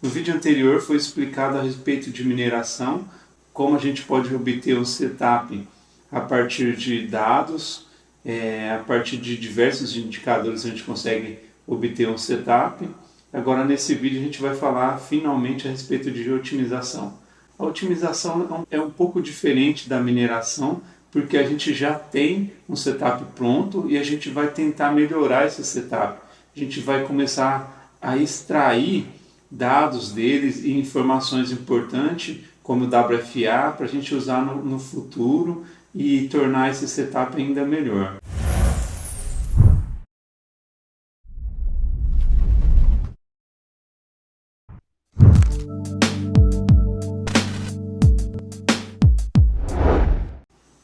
No vídeo anterior foi explicado a respeito de mineração, como a gente pode obter um setup a partir de dados, a partir de diversos indicadores a gente consegue obter um setup. Agora nesse vídeo a gente vai falar finalmente a respeito de otimização. A otimização é um pouco diferente da mineração, porque a gente já tem um setup pronto e a gente vai tentar melhorar esse setup. A gente vai começar a extrair dados deles e informações importantes, como o WFA, para a gente usar no futuro e tornar esse setup ainda melhor.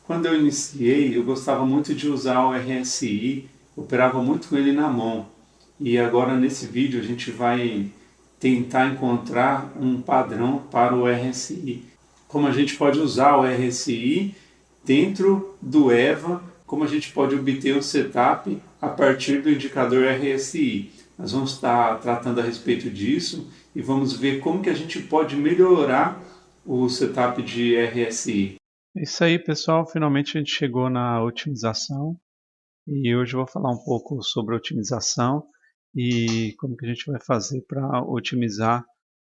Quando eu iniciei, eu gostava muito de usar o RSI, operava muito com ele na mão. E agora nesse vídeo a gente vai tentar encontrar um padrão para o RSI. Como a gente pode usar o RSI dentro do EVA, como a gente pode obter o setup a partir do indicador RSI. Nós vamos estar tratando a respeito disso e vamos ver como que a gente pode melhorar o setup de RSI. É isso aí, pessoal. Finalmente a gente chegou na otimização e hoje eu vou falar um pouco sobre otimização e como que a gente vai fazer para otimizar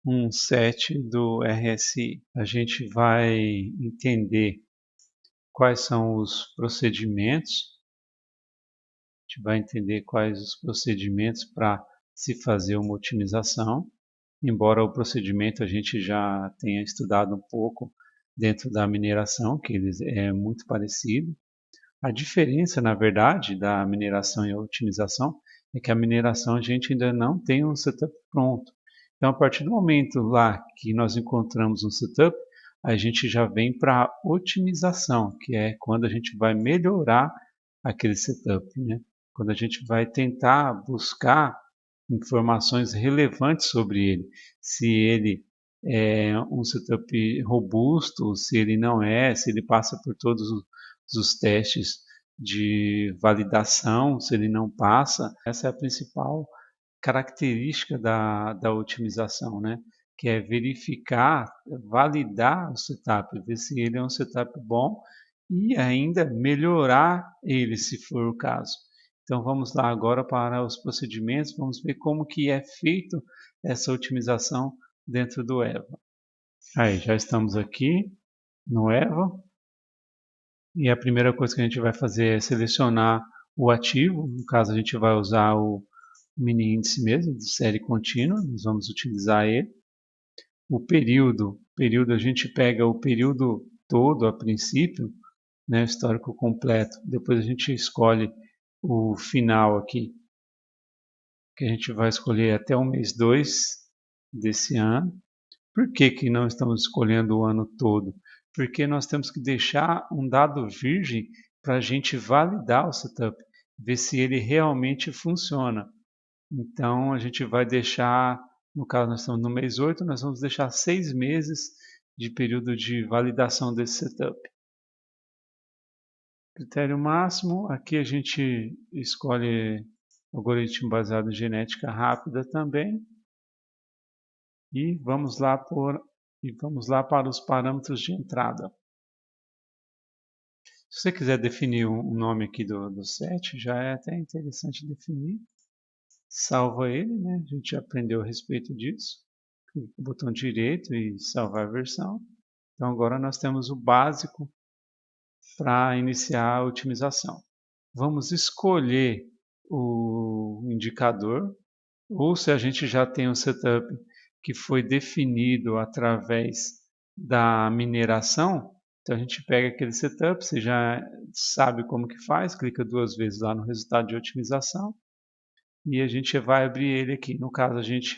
um set do RSI. A gente vai entender quais são os procedimentos, a gente vai entender quais os procedimentos para se fazer uma otimização, embora o procedimento a gente já tenha estudado um pouco dentro da mineração, que eles é muito parecido. A diferença, na verdade, da mineração e a otimização é que a mineração a gente ainda não tem um setup pronto. Então, a partir do momento lá que nós encontramos um setup, a gente já vem para a otimização, que é quando a gente vai melhorar aquele setup, né? Quando a gente vai tentar buscar informações relevantes sobre ele, se ele é um setup robusto, se ele não é, se ele passa por todos os testes de validação, se ele não passa. Essa é a principal característica da otimização, né? Que é verificar, validar o setup, ver se ele é um setup bom e ainda melhorar ele, se for o caso. Então vamos lá agora para os procedimentos, vamos ver como que é feito essa otimização dentro do EVA. Aí, já estamos aqui no EVA e a primeira coisa que a gente vai fazer é selecionar o ativo, no caso a gente vai usar o mini índice mesmo, de série contínua, nós vamos utilizar ele. O período a gente pega o período todo a princípio, né, histórico completo, depois a gente escolhe o final aqui, que a gente vai escolher até o mês 2 desse ano. Por que que não estamos escolhendo o ano todo? Porque nós temos que deixar um dado virgem para a gente validar o setup, ver se ele realmente funciona. Então a gente vai deixar, no caso nós estamos no mês 8, nós vamos deixar 6 meses de período de validação desse setup. Critério máximo, aqui a gente escolhe algoritmo baseado em genética rápida também. E vamos lá para os parâmetros de entrada. Se você quiser definir um nome aqui do set, já é até interessante definir. Salva ele, né? A gente já aprendeu a respeito disso. Clica no botão direito e salvar a versão. Então agora nós temos o básico para iniciar a otimização. Vamos escolher o indicador, ou se a gente já tem um setup que foi definido através da mineração, então a gente pega aquele setup, você já sabe como que faz, clica 2 vezes lá no resultado de otimização e a gente vai abrir ele aqui. No caso a gente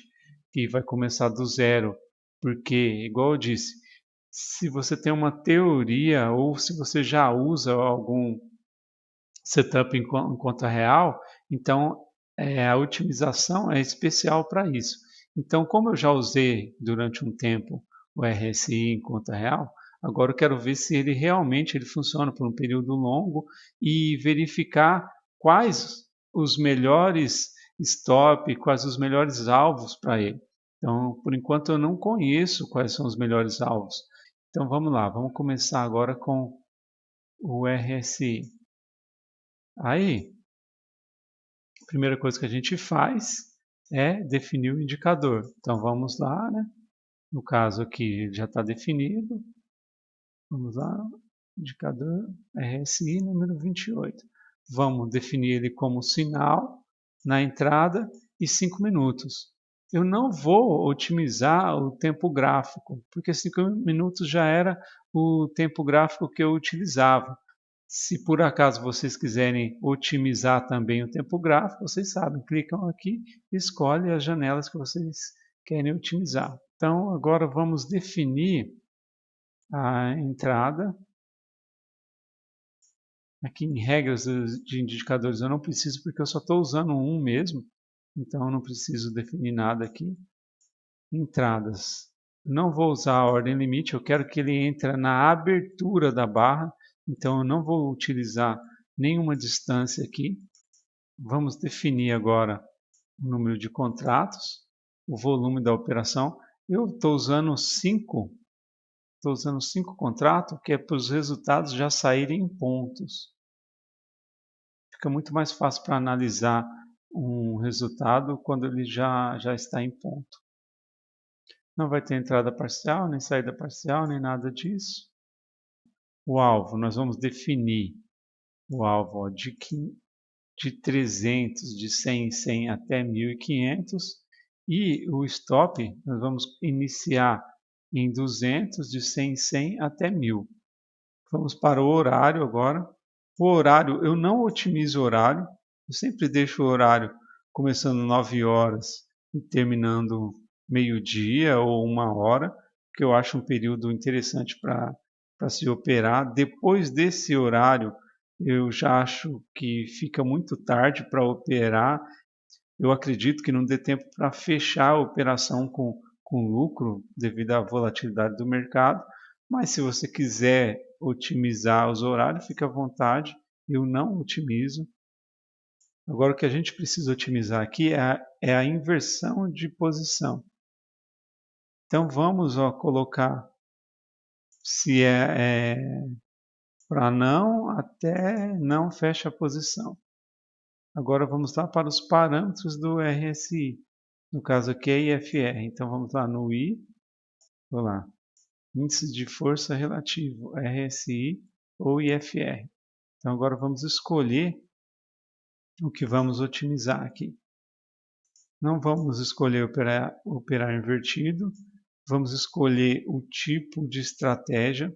que vai começar do zero, porque igual eu disse, se você tem uma teoria ou se você já usa algum setup em conta real, então a otimização é especial para isso. Então, como eu já usei durante um tempo o RSI em conta real, agora eu quero ver se ele realmente funciona por um período longo e verificar quais os melhores stop, quais os melhores alvos para ele. Então, por enquanto eu não conheço quais são os melhores alvos. Então vamos lá, vamos começar agora com o RSI. Aí, a primeira coisa que a gente faz é definir o indicador. Então vamos lá, né? No caso aqui já está definido. Vamos lá, indicador RSI número 28. Vamos definir ele como sinal na entrada e 5 minutos. Eu não vou otimizar o tempo gráfico, porque 5 minutos já era o tempo gráfico que eu utilizava. Se por acaso vocês quiserem otimizar também o tempo gráfico, vocês sabem, clicam aqui e escolhem as janelas que vocês querem otimizar. Então agora vamos definir a entrada. Aqui em regras de indicadores eu não preciso porque eu só estou usando um mesmo, então eu não preciso definir nada aqui. Entradas. Não vou usar a ordem limite, eu quero que ele entre na abertura da barra, então eu não vou utilizar nenhuma distância aqui. Vamos definir agora o número de contratos, o volume da operação. Eu estou usando 5 contratos, que é para os resultados já saírem em pontos. Fica muito mais fácil para analisar um resultado quando ele já está em ponto. Não vai ter entrada parcial, nem saída parcial, nem nada disso. O alvo, nós vamos definir o alvo ó, de 300, de 100 em 100 até 1500. E o stop, nós vamos iniciar em 200, de 100 em 100 até 1000. Vamos para o horário agora. O horário, eu não otimizo o horário. Eu sempre deixo o horário começando 9 horas e terminando meio-dia ou 1 hora, que eu acho um período interessante para se operar. Depois desse horário, eu já acho que fica muito tarde para operar. Eu acredito que não dê tempo para fechar a operação com lucro devido à volatilidade do mercado. Mas se você quiser otimizar os horários, fique à vontade. Eu não otimizo. Agora o que a gente precisa otimizar aqui é a inversão de posição. Então vamos colocar se é para não até não fecha a posição. Agora vamos lá para os parâmetros do RSI. No caso aqui é IFR. Então vamos lá no I. Vou lá. Índice de força relativo, RSI ou IFR. Então agora vamos escolher o que vamos otimizar aqui. Não vamos escolher operar invertido. Vamos escolher o tipo de estratégia.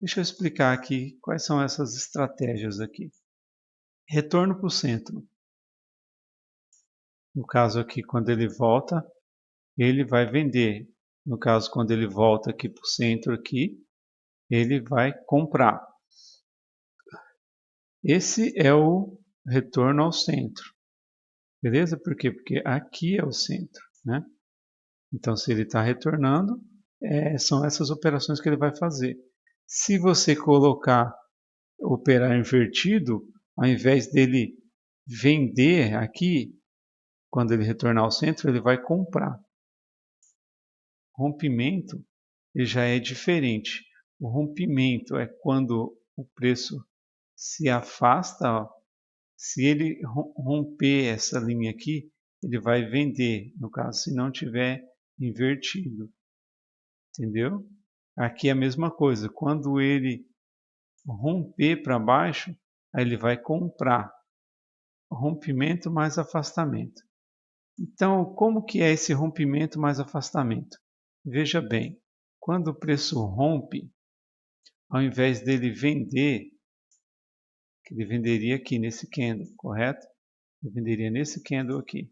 Deixa eu explicar aqui quais são essas estratégias aqui. Retorno para o centro. No caso aqui, quando ele volta, ele vai vender. No caso, quando ele volta aqui para o centro, aqui, ele vai comprar. Esse é o retorno ao centro. Beleza? Por quê? Porque aqui é o centro. Né? Então, se ele está retornando, são essas operações que ele vai fazer. Se você colocar operar invertido, ao invés dele vender aqui, quando ele retornar ao centro, ele vai comprar. Rompimento ele já é diferente. O rompimento é quando o preço se afasta. Ó, se ele romper essa linha aqui, ele vai vender, no caso, se não tiver invertido. Entendeu? Aqui é a mesma coisa. Quando ele romper para baixo, aí ele vai comprar. Rompimento mais afastamento. Então, como que é esse rompimento mais afastamento? Veja bem, quando o preço rompe, ao invés dele vender, que ele venderia aqui nesse candle, correto? Ele venderia nesse candle aqui.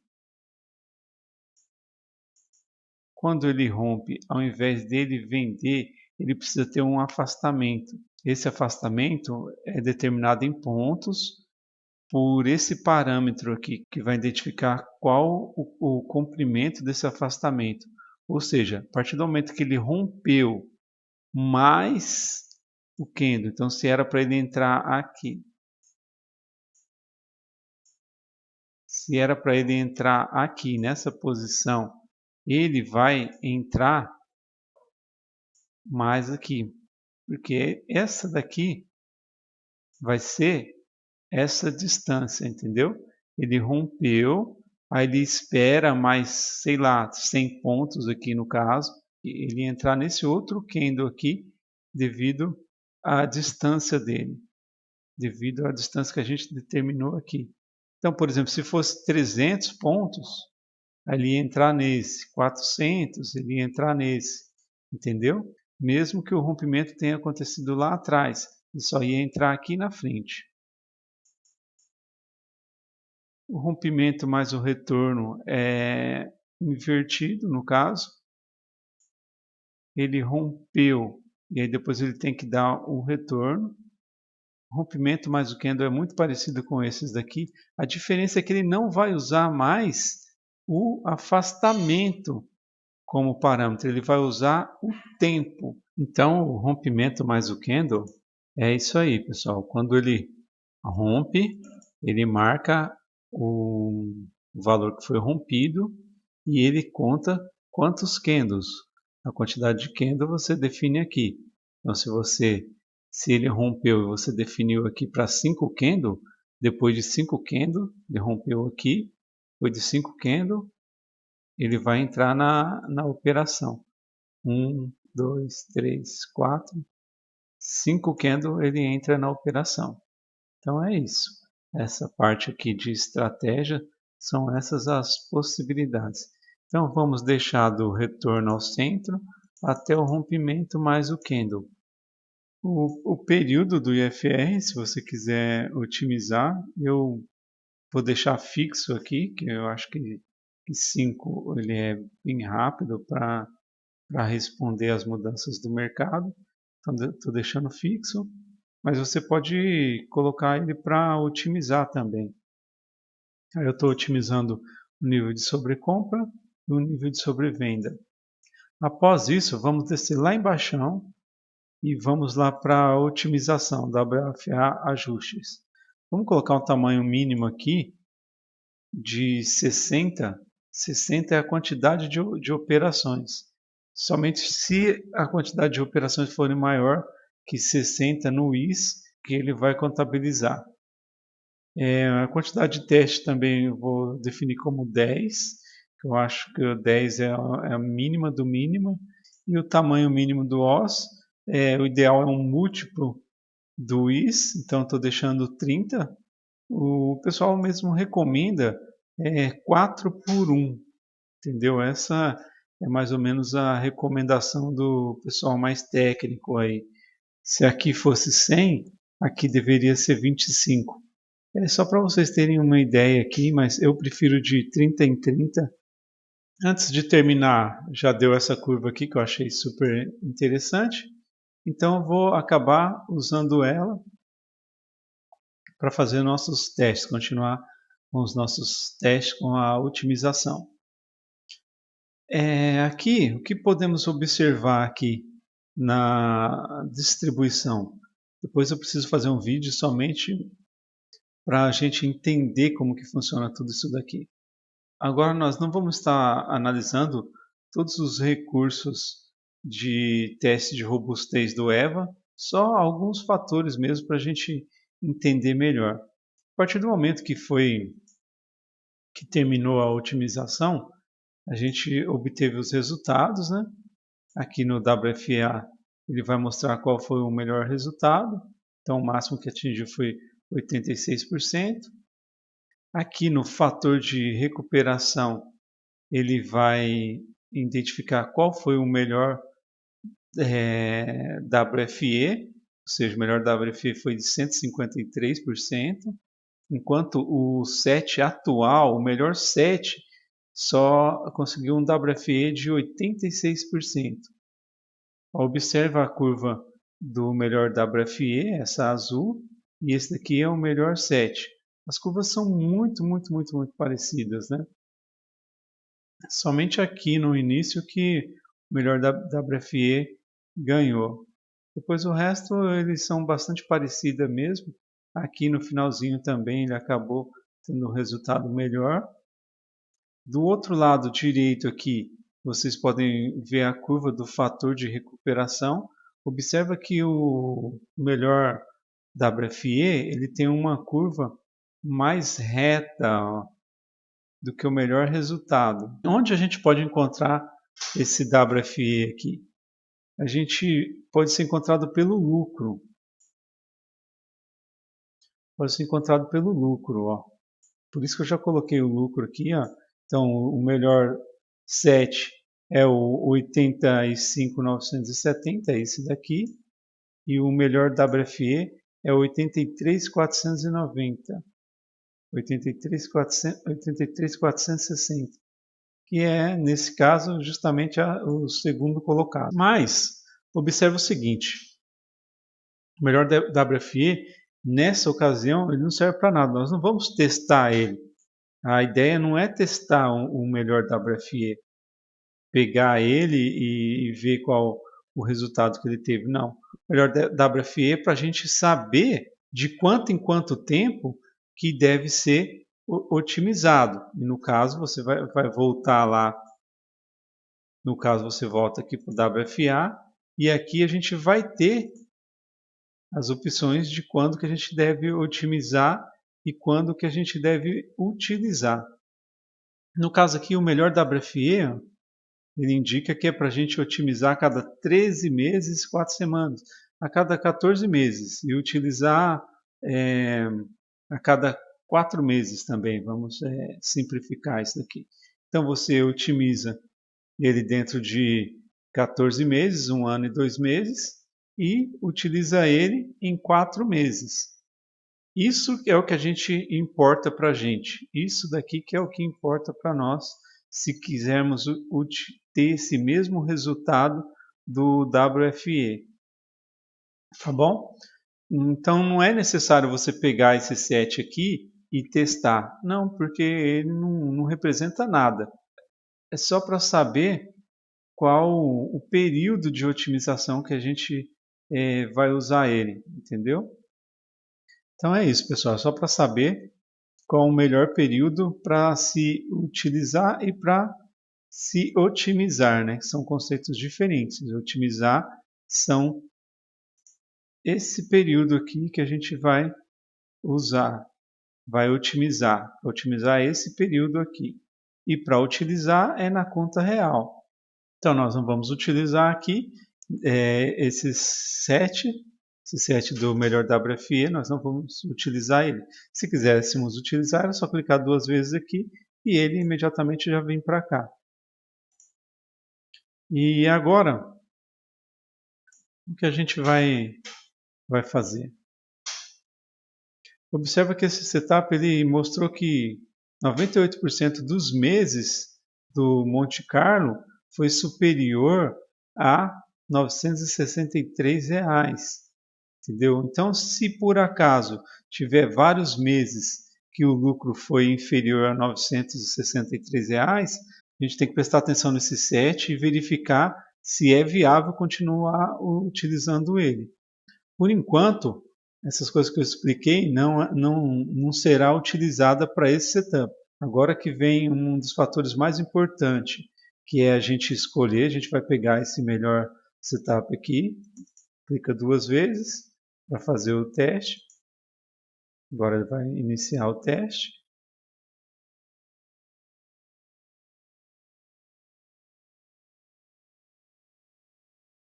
Quando ele rompe, ao invés dele vender, ele precisa ter um afastamento. Esse afastamento é determinado em pontos por esse parâmetro aqui, que vai identificar qual o comprimento desse afastamento. Ou seja, a partir do momento que ele rompeu mais o candle, então se era para ele entrar aqui, se era para ele entrar aqui nessa posição, ele vai entrar mais aqui, porque essa daqui vai ser essa distância, entendeu? Ele rompeu, aí ele espera mais, sei lá, 100 pontos aqui no caso, e ele entrar nesse outro candle aqui, devido à distância dele, devido à distância que a gente determinou aqui. Então, por exemplo, se fosse 300 pontos, aí ele ia entrar nesse, 400, ele ia entrar nesse, entendeu? Mesmo que o rompimento tenha acontecido lá atrás, ele só ia entrar aqui na frente. O rompimento mais o retorno é invertido, no caso. Ele rompeu e aí depois ele tem que dar o retorno. O rompimento mais o candle é muito parecido com esses daqui. A diferença é que ele não vai usar mais o afastamento como parâmetro, ele vai usar o tempo. Então, o rompimento mais o candle é isso aí, pessoal. Quando ele rompe, ele marca o valor que foi rompido e ele conta quantos candles. A quantidade de candle você define aqui. Então, se ele rompeu e você definiu aqui para 5 candles, depois de 5 candles, ele rompeu aqui, depois de 5 candles, ele vai entrar na operação. 1, 2, 3, 4, 5 candles ele entra na operação. Então é isso. Essa parte aqui de estratégia são essas as possibilidades. Então vamos deixar do retorno ao centro até o rompimento mais o candle. O período do IFR, se você quiser otimizar, eu vou deixar fixo aqui, que eu acho que 5 ele é bem rápido para responder às mudanças do mercado. Então estou deixando fixo, mas você pode colocar ele para otimizar também. Aí eu estou otimizando o nível de sobrecompra e o nível de sobrevenda. Após isso, vamos descer lá embaixo e vamos lá para a otimização, WFA ajustes. Vamos colocar um tamanho mínimo aqui de 60. 60 é a quantidade de operações. Somente se a quantidade de operações for maior que 60 no IS, que ele vai contabilizar. A quantidade de teste também eu vou definir como 10, que eu acho que o 10 é a mínima do mínimo, e o tamanho mínimo do OS, o ideal é um múltiplo do IS, então estou deixando 30. O pessoal mesmo recomenda 4 por 1, entendeu? Essa é mais ou menos a recomendação do pessoal mais técnico aí. Se aqui fosse 100, aqui deveria ser 25. É só para vocês terem uma ideia aqui, mas eu prefiro de 30 em 30. Antes de terminar, já deu essa curva aqui que eu achei super interessante. Então eu vou acabar usando ela para fazer nossos testes, continuar com os nossos testes com a otimização. Aqui, o que podemos observar aqui na distribuição? Depois eu preciso fazer um vídeo somente para a gente entender como que funciona tudo isso daqui. Agora nós não vamos estar analisando todos os recursos de teste de robustez do EVA, só alguns fatores mesmo para a gente entender melhor. A partir do momento que terminou a otimização, a gente obteve os resultados, né? Aqui no WFA ele vai mostrar qual foi o melhor resultado. Então o máximo que atingiu foi 86%. Aqui no fator de recuperação ele vai identificar qual foi o melhor WFE, ou seja, o melhor WFE foi de 153%, enquanto o set atual, o melhor set, só conseguiu um WFE de 86%. Observa a curva do melhor WFE, essa azul, e esse daqui é o melhor set. As curvas são muito parecidas, né? Somente aqui no início que o melhor WFE ganhou. Depois o resto eles são bastante parecidos mesmo. Aqui no finalzinho também ele acabou tendo um resultado melhor. Do outro lado direito aqui vocês podem ver a curva do fator de recuperação. Observa que o melhor WFE ele tem uma curva mais reta, ó, do que o melhor resultado. Onde a gente pode encontrar esse WFE aqui? A gente pode ser encontrado pelo lucro. Pode ser encontrado pelo lucro, ó. Por isso que eu já coloquei o lucro aqui, ó. Então, o melhor set é o 85.970, esse daqui. E o melhor WFE é o 83.490. 83.460, que é, nesse caso, justamente o segundo colocado. Mas, observe o seguinte, o melhor WFE, nessa ocasião, ele não serve para nada, nós não vamos testar ele. A ideia não é testar o melhor WFE, pegar ele e ver qual o resultado que ele teve, não. O melhor WFE é para a gente saber de quanto em quanto tempo que deve ser otimizado. E no caso, você vai voltar lá, no caso você volta aqui para o WFA, e aqui a gente vai ter as opções de quando que a gente deve otimizar e quando que a gente deve utilizar. No caso aqui, o melhor WFE, ele indica que é para a gente otimizar a cada 13 meses, 4 semanas, a cada 14 meses, e utilizar a cada 4 meses também. Vamos simplificar isso daqui. Então você otimiza ele dentro de 14 meses, 1 ano e 2 meses, e utiliza ele em 4 meses. Isso é o que a gente importa para a gente. Isso daqui que é o que importa para nós, se quisermos ter esse mesmo resultado do WFE. Tá bom? Então não é necessário você pegar esse set aqui e testar. Não, porque ele não representa nada. É só para saber qual o período de otimização que a gente vai usar ele, entendeu? Então é isso, pessoal. Só para saber qual o melhor período para se utilizar e para se otimizar, né? São conceitos diferentes. Otimizar são esse período aqui que a gente vai usar, vai otimizar esse período aqui. E para utilizar é na conta real. Então nós não vamos utilizar aqui esse set do melhor WFE, nós não vamos utilizar ele. Se quiséssemos utilizar, é só clicar 2 vezes aqui e ele imediatamente já vem para cá. E agora, o que a gente vai fazer? Observa que esse setup ele mostrou que 98% dos meses do Monte Carlo foi superior a R$ 963. Entendeu? Então, se por acaso tiver vários meses que o lucro foi inferior a R$ 963, a gente tem que prestar atenção nesse set e verificar se é viável continuar utilizando ele. Por enquanto, essas coisas que eu expliquei não será utilizada para esse setup. Agora que vem um dos fatores mais importantes, que é a gente escolher, a gente vai pegar esse melhor setup aqui, clica 2 vezes para fazer o teste. Agora ele vai iniciar o teste.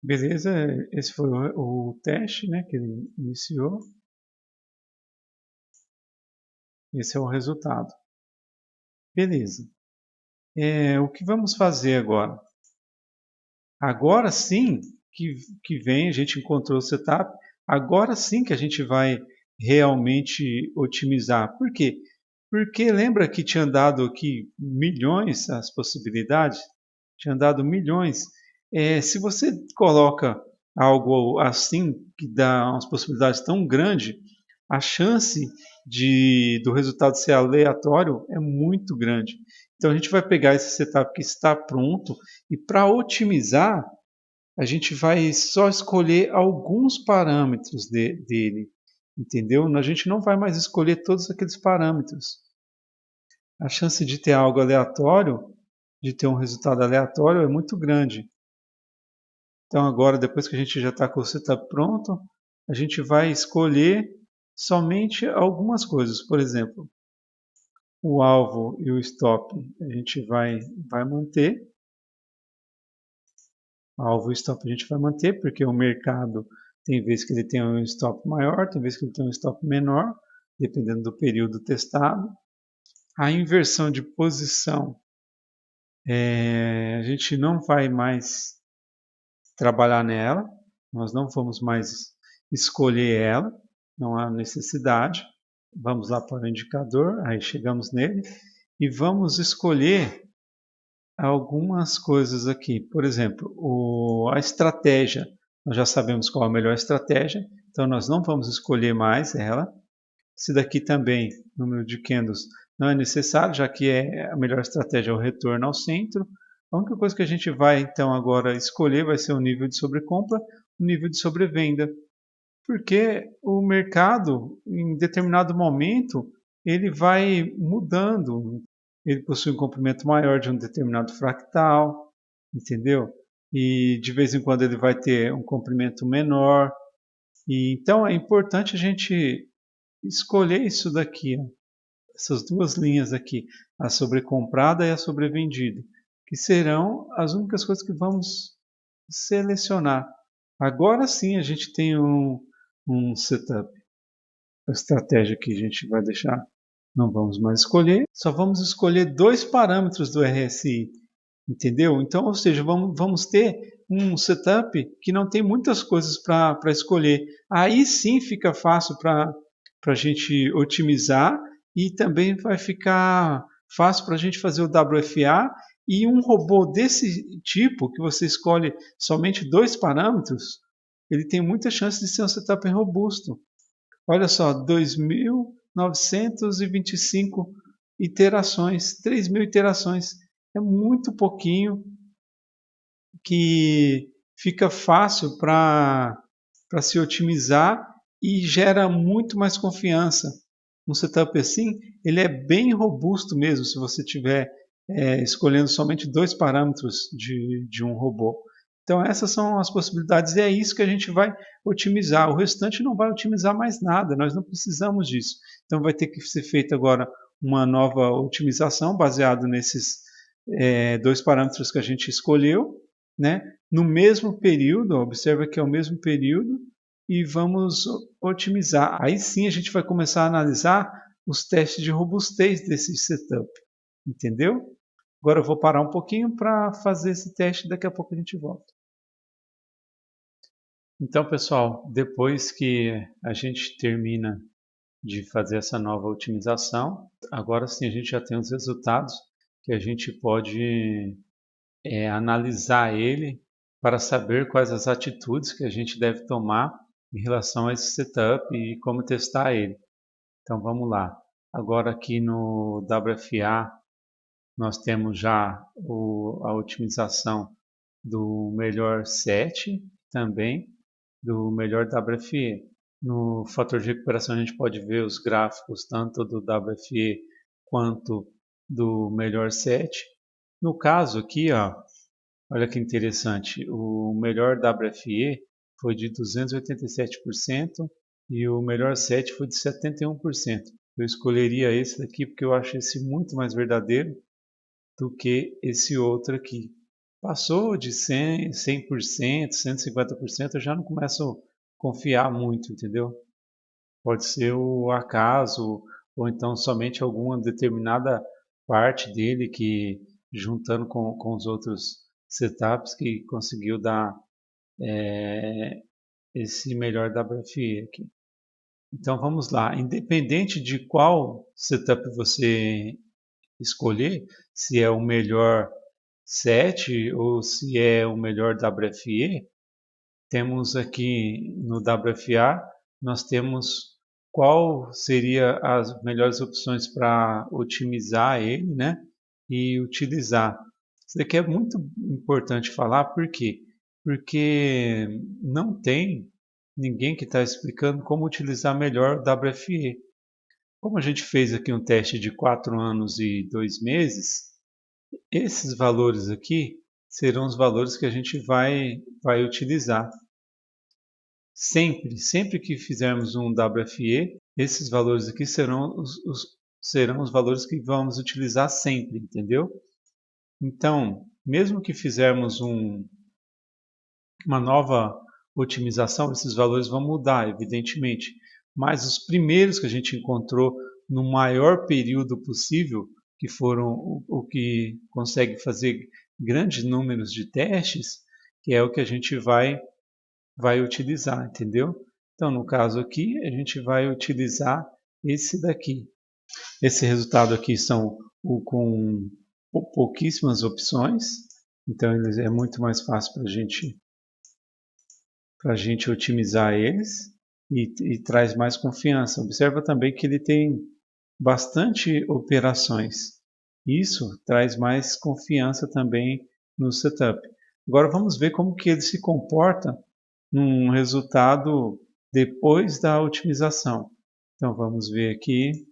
Beleza, esse foi o teste, né, que ele iniciou. Esse é o resultado. Beleza. O que vamos fazer agora? Agora sim que vem, a gente encontrou o setup, agora sim que a gente vai realmente otimizar. Por quê? Porque lembra que tinha dado aqui milhões as possibilidades? Tinha dado milhões. Se você coloca algo assim, que dá umas possibilidades tão grandes, a chance do resultado ser aleatório é muito grande. Então a gente vai pegar esse setup que está pronto e para otimizar, a gente vai só escolher alguns parâmetros dele, entendeu? A gente não vai mais escolher todos aqueles parâmetros. A chance de ter algo aleatório de ter um resultado aleatório é muito grande. Então agora, depois que a gente já está com o setup pronto, a gente vai escolher somente algumas coisas. Por exemplo, o alvo e o stop a gente vai manter. Alvo e stop a gente vai manter, porque o mercado tem vezes que ele tem um stop maior, tem vezes que ele tem um stop menor, dependendo do período testado. A inversão de posição, a gente não vai mais trabalhar nela, nós não vamos mais escolher ela, não há necessidade. Vamos lá para o indicador, aí chegamos nele, e vamos escolher algumas coisas aqui. Por exemplo, a estratégia. Nós já sabemos qual é a melhor estratégia, então nós não vamos escolher mais ela. Esse daqui também, número de candles, não é necessário, já que a melhor estratégia é o retorno ao centro. A única coisa que a gente vai então agora escolher vai ser o nível de sobrecompra, o nível de sobrevenda, porque o mercado, em determinado momento, ele vai mudando. Ele possui um comprimento maior de um determinado fractal, entendeu? E de vez em quando ele vai ter um comprimento menor. E então é importante a gente escolher isso daqui, ó, essas duas linhas aqui, a sobrecomprada e a sobrevendida, que serão as únicas coisas que vamos selecionar. Agora sim a gente tem um setup. A estratégia que a gente vai deixar, não vamos mais escolher, só vamos escolher dois parâmetros do RSI, entendeu? Então, ou seja, vamos ter um setup que não tem muitas coisas para escolher. Aí sim fica fácil para a gente otimizar e também vai ficar fácil para a gente fazer o WFA. E um robô desse tipo, que você escolhe somente dois parâmetros, ele tem muita chance de ser um setup robusto. Olha só, 2.925 iterações, 3.000 iterações. É muito pouquinho que fica fácil para se otimizar e gera muito mais confiança. Um setup assim, ele é bem robusto mesmo se você tiver escolhendo somente dois parâmetros de um robô. Então essas são as possibilidades e é isso que a gente vai otimizar. O restante não vai otimizar mais nada, nós não precisamos disso. Então vai ter que ser feita agora uma nova otimização baseado nesses dois parâmetros que a gente escolheu, né? No mesmo período, observa que é o mesmo período, e vamos otimizar. Aí sim a gente vai começar a analisar os testes de robustez desse setup, entendeu? Agora eu vou parar um pouquinho para fazer esse teste, daqui a pouco a gente volta. Então, pessoal, depois que a gente termina de fazer essa nova otimização, agora sim a gente já tem os resultados que a gente pode analisar ele para saber quais as atitudes que a gente deve tomar em relação a esse setup e como testar ele. Então vamos lá. Agora aqui no WFA nós temos já a otimização do melhor set, também do melhor WFE. No fator de recuperação a gente pode ver os gráficos tanto do WFE quanto do melhor set. No caso aqui, ó, olha que interessante, o melhor WFE foi de 287% e o melhor set foi de 71%. Eu escolheria esse daqui porque eu acho esse muito mais verdadeiro do que esse outro aqui. Passou de 100%, 150%, eu já não começo a confiar muito, entendeu? Pode ser o acaso, ou então somente alguma determinada parte dele que, juntando com os outros setups, que conseguiu dar esse melhor WFE aqui. Então vamos lá, independente de qual setup você escolher, se é o melhor set ou se é o melhor WFE, temos aqui no WFA, nós temos qual seria as melhores opções para otimizar ele, né? E utilizar. Isso daqui é muito importante falar, por quê? Porque não tem ninguém que está explicando como utilizar melhor o WFE. Como a gente fez aqui um teste de 4 anos e 2 meses, Esses valores aqui serão os valores que a gente vai utilizar. Sempre que fizermos um WFE, esses valores aqui serão os valores que vamos utilizar sempre, entendeu? Então, mesmo que fizermos uma nova otimização, esses valores vão mudar, evidentemente. Mas os primeiros que a gente encontrou no maior período possível, que foram o que consegue fazer grandes números de testes, que é o que a gente vai utilizar, entendeu? Então, no caso aqui, a gente vai utilizar esse daqui. Esse resultado aqui são com pouquíssimas opções, então é muito mais fácil para a gente otimizar eles e traz mais confiança. Observa também que ele tem bastante operações. Isso traz mais confiança também no setup. Agora vamos ver como que ele se comporta num resultado depois da otimização. Então vamos ver aqui.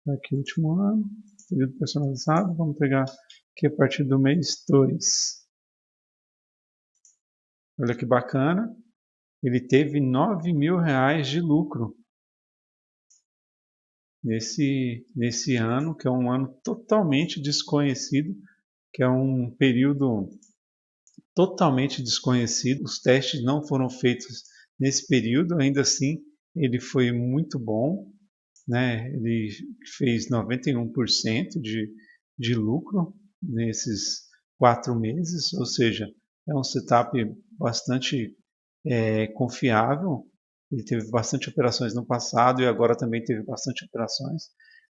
Aqui o último ano, período personalizado. Vamos pegar aqui a partir do mês 2. Olha que bacana. Ele teve R$ 9.000 de lucro nesse ano, que é um ano totalmente desconhecido, que é um período totalmente desconhecido. Os testes não foram feitos nesse período, ainda assim ele foi muito bom, né? Ele fez 91% de lucro nesses 4 meses, ou seja, é um setup bastante confiável. Ele teve bastante operações no passado e agora também teve bastante operações,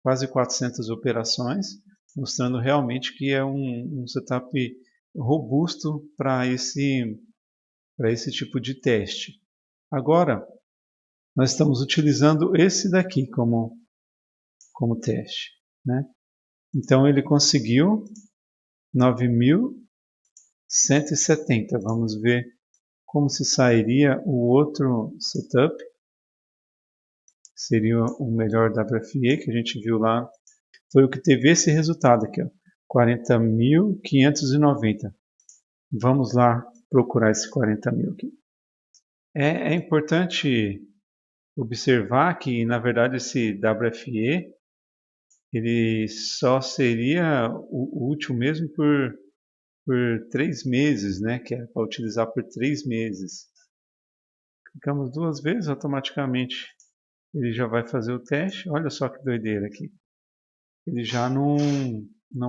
quase 400 operações, mostrando realmente que é um setup robusto para esse tipo de teste. Agora, nós estamos utilizando esse daqui como teste, né? Então ele conseguiu 9.170. Vamos ver como se sairia o outro setup. Seria o melhor WFE que a gente viu lá. Foi o que teve esse resultado aqui, ó, 40.590. Vamos lá procurar esse 40.000 aqui. É importante observar que, na verdade, esse WFE ele só seria útil mesmo por 3 meses, né? Que é para utilizar por 3 meses. Clicamos 2 vezes, automaticamente ele já vai fazer o teste. Olha só que doideira aqui. Ele já não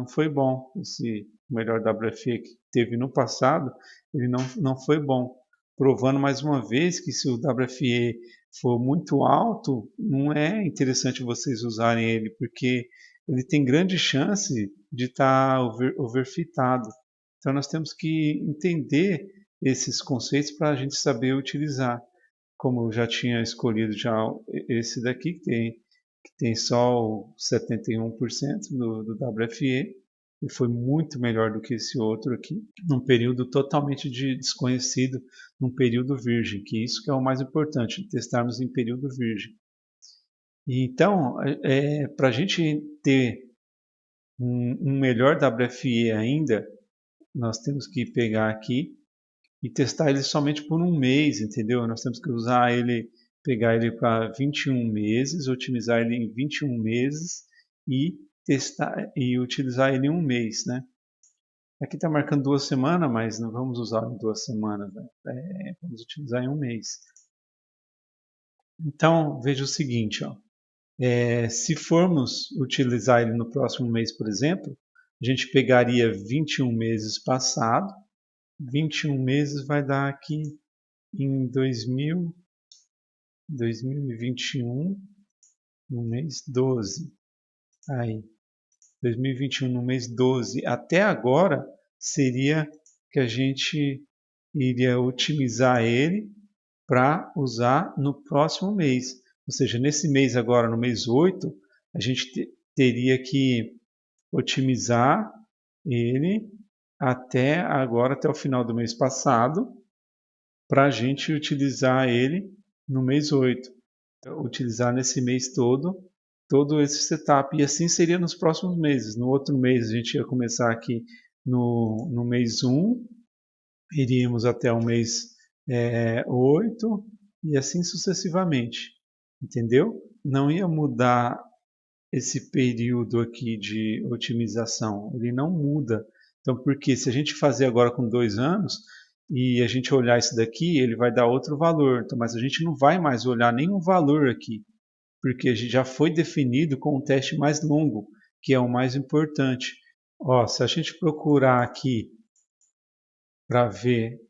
foi bom. Esse melhor WFE que teve no passado, ele não foi bom. Provando mais uma vez que se o WFE for muito alto, não é interessante vocês usarem ele, porque ele tem grande chance de estar overfitado. Então nós temos que entender esses conceitos para a gente saber utilizar. Como eu já tinha escolhido já esse daqui, que tem só o 71% do WFE, e foi muito melhor do que esse outro aqui, num período totalmente desconhecido, num período virgem, que isso que é o mais importante, testarmos em período virgem. E então, para a gente ter um melhor WFE ainda, nós temos que pegar aqui e testar ele somente por um mês, entendeu? Nós temos que usar ele, pegar ele para 21 meses, otimizar ele em 21 meses e testar e utilizar ele em um mês, né? Aqui está marcando 2 semanas, mas não vamos usar em 2 semanas, né? Vamos utilizar em um mês. Então, veja o seguinte, ó. Se formos utilizar ele no próximo mês, por exemplo, a gente pegaria 21 meses passado, 21 meses vai dar aqui em 2021, no mês 12. Aí, 2021 no mês 12 até agora seria que a gente iria otimizar ele para usar no próximo mês. Ou seja, nesse mês agora, no mês 8, a gente teria que otimizar ele até agora, até o final do mês passado, para a gente utilizar ele no mês 8. Utilizar nesse mês todo todo esse setup. E assim seria nos próximos meses. No outro mês a gente ia começar aqui no mês 1, iríamos até o mês 8 e assim sucessivamente. Entendeu? Não ia mudar esse período aqui de otimização. Ele não muda. Então, porque se a gente fazer agora com 2 anos e a gente olhar isso daqui, ele vai dar outro valor. Então, mas a gente não vai mais olhar nenhum valor aqui, porque a gente já foi definido com um teste mais longo, que é o mais importante. Ó, se a gente procurar aqui para ver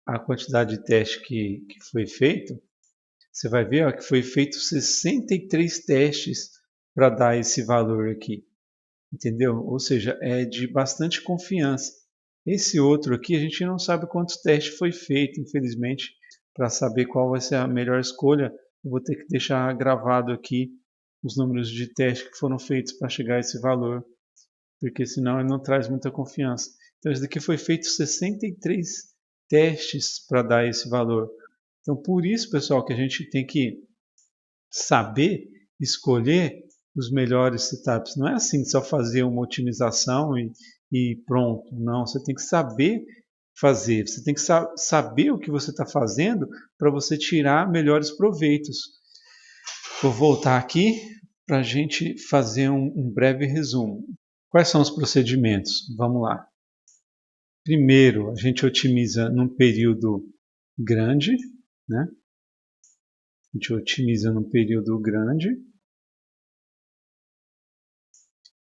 a quantidade de teste que foi feito, você vai ver ó, que foi feito 63 testes para dar esse valor aqui. Entendeu? Ou seja, é de bastante confiança. Esse outro aqui, a gente não sabe quantos testes foi feito, infelizmente, para saber qual vai ser a melhor escolha. Eu vou ter que deixar gravado aqui os números de testes que foram feitos para chegar a esse valor, porque senão ele não traz muita confiança. Então, esse daqui foi feito 63 testes para dar esse valor. Então, por isso, pessoal, que a gente tem que saber escolher os melhores setups. Não é assim só fazer uma otimização e pronto. Não, você tem que saber fazer. Você tem que saber o que você está fazendo para você tirar melhores proveitos. Vou voltar aqui para a gente fazer um breve resumo. Quais são os procedimentos? Vamos lá. Primeiro, a gente otimiza num período grande, né? A gente otimiza num período grande.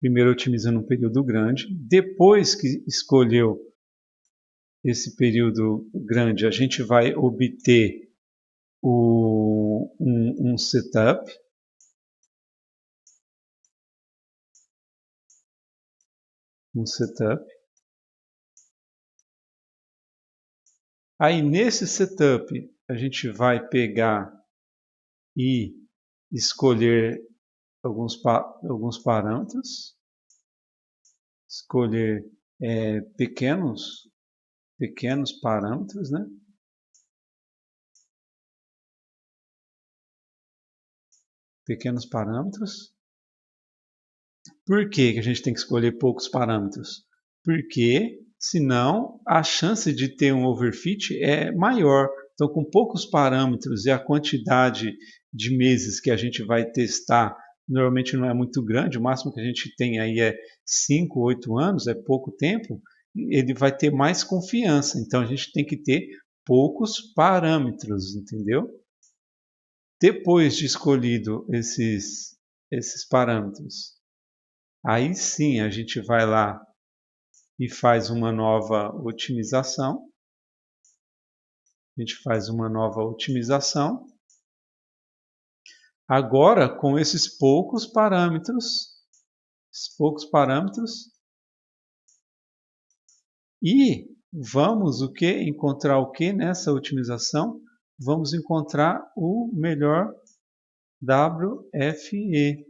Primeiro otimiza num período grande. Depois que escolheu esse período grande, a gente vai obter um setup. Um setup. Aí nesse setup a gente vai pegar e escolher alguns parâmetros, escolher pequenos parâmetros, né? Pequenos parâmetros. Por que a gente tem que escolher poucos parâmetros? Porque senão a chance de ter um overfit é maior. Então, com poucos parâmetros e a quantidade de meses que a gente vai testar normalmente não é muito grande, o máximo que a gente tem aí é 5, 8 anos, é pouco tempo, ele vai ter mais confiança. Então, a gente tem que ter poucos parâmetros, entendeu? Depois de escolhido esses parâmetros, aí sim a gente vai lá e faz uma nova otimização. A gente faz uma nova otimização. Agora com esses poucos parâmetros. E vamos encontrar o que nessa otimização? Vamos encontrar o melhor WFE.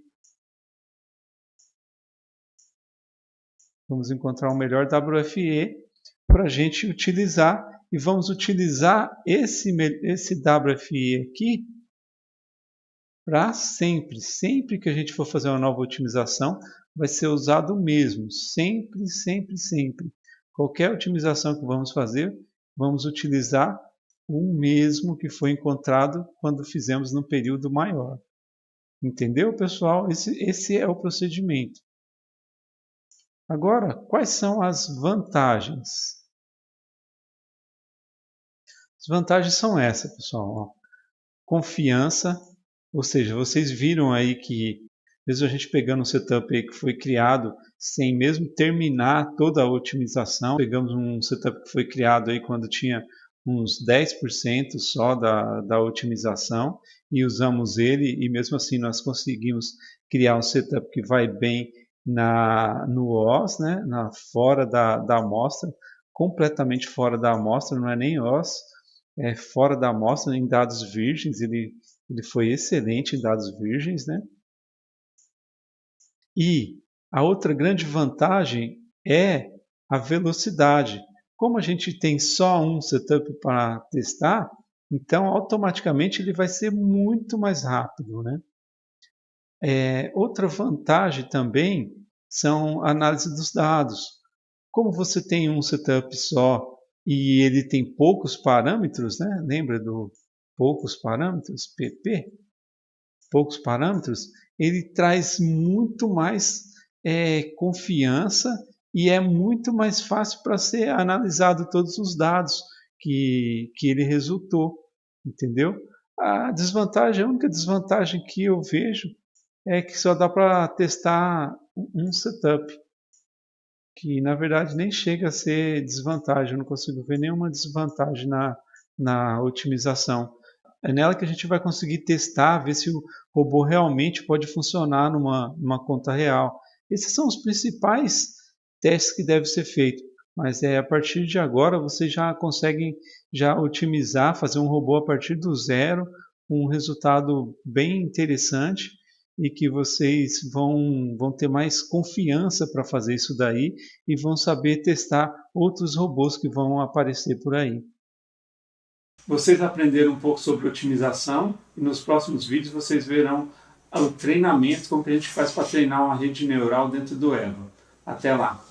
Vamos encontrar o melhor WFE para a gente utilizar. E vamos utilizar esse WFE aqui para sempre. Sempre que a gente for fazer uma nova otimização, vai ser usado o mesmo. Sempre, sempre, sempre. Qualquer otimização que vamos fazer, vamos utilizar o mesmo que foi encontrado quando fizemos no período maior. Entendeu, pessoal? Esse é o procedimento. Agora, quais são as vantagens? As vantagens são essas, pessoal. Confiança, ou seja, vocês viram aí que, mesmo a gente pegando um setup aí que foi criado sem mesmo terminar toda a otimização, pegamos um setup que foi criado aí quando tinha uns 10% só da otimização e usamos ele e mesmo assim nós conseguimos criar um setup que vai bem no OS, né? Fora da amostra, completamente fora da amostra, não é nem OS, é fora da amostra, em dados virgens, ele foi excelente em dados virgens, né? E a outra grande vantagem é a velocidade. Como a gente tem só um setup para testar, então automaticamente ele vai ser muito mais rápido, né? Outra vantagem também são a análise dos dados. Como você tem um setup só e ele tem poucos parâmetros, né? Lembra do poucos parâmetros, PP? Poucos parâmetros, ele traz muito mais confiança e é muito mais fácil para ser analisado todos os dados que ele resultou, entendeu? A única desvantagem que eu vejo é que só dá para testar um setup, que na verdade nem chega a ser desvantagem, eu não consigo ver nenhuma desvantagem na otimização. É nela que a gente vai conseguir testar, ver se o robô realmente pode funcionar numa conta real. Esses são os principais testes que devem ser feitos. Mas a partir de agora vocês já conseguem já otimizar, fazer um robô a partir do zero, um resultado bem interessante e que vocês vão ter mais confiança para fazer isso daí e vão saber testar outros robôs que vão aparecer por aí. Vocês aprenderam um pouco sobre otimização e nos próximos vídeos vocês verão o treinamento, como que a gente faz para treinar uma rede neural dentro do EVA. Até lá!